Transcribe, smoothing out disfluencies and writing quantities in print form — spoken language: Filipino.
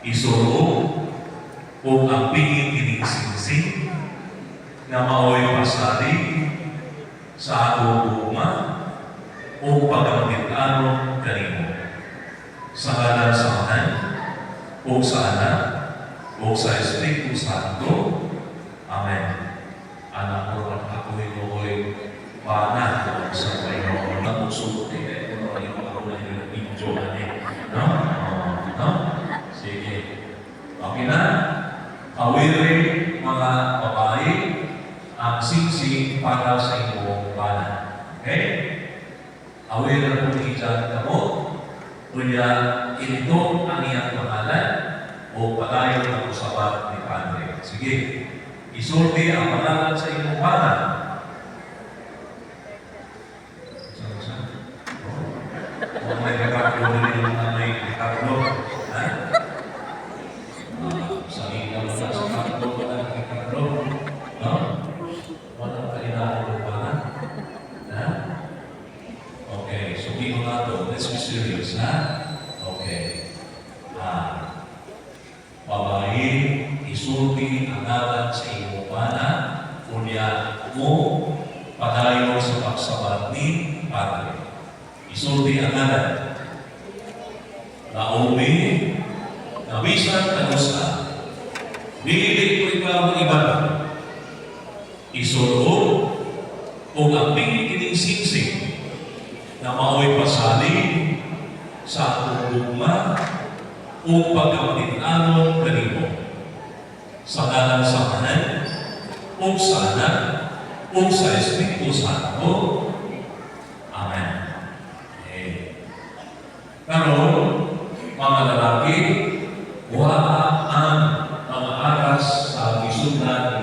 Isuro kung ang pingin kiningsingsing na maoy pasalig sa atong ugma o pagkamit-anon kanimo. Sa ngalan sa Anak o sa Anak o sa Espiritu Santo. Amen. Anak ko at ako'y nooy panahon sa Panginoon na musulti eh. Kung ano ako na yung video no? No? Sige. Okay na? Awiri mga babae ang singsing para sa inyong bana. Okay? Awiri na po iyan kamo. Kunya ito ang iyang pangalan o palayo ng usapan ni Padre. Sige. Isulti ang pangalan sa inyong bana. Kung may kakaklo rin yung may kakaklo, ha? Sabi ka sa kakaklo ka ng kakaklo, no? Walang kalinaan ng bana. Ha? Okay, so dito na ito. Let's be serious, ha? Okay. Babae, isulti ang ngalan sa iyong bana, kunya mo, padayo sa pagsabat ni Padre. Isulti ang ngalan. Naomi, nabisan kanusa, dili ko ikaw ng iba. Isuro, kung ang pingin singsing na maoy pasalig sa atong ugma o pagkamit-anon kanimo. Sa ngalan sa Anak o sa Anak o sa Espiritu Santo. Amen. Karon, mga lalaki, wala ang mga aras sa gisundan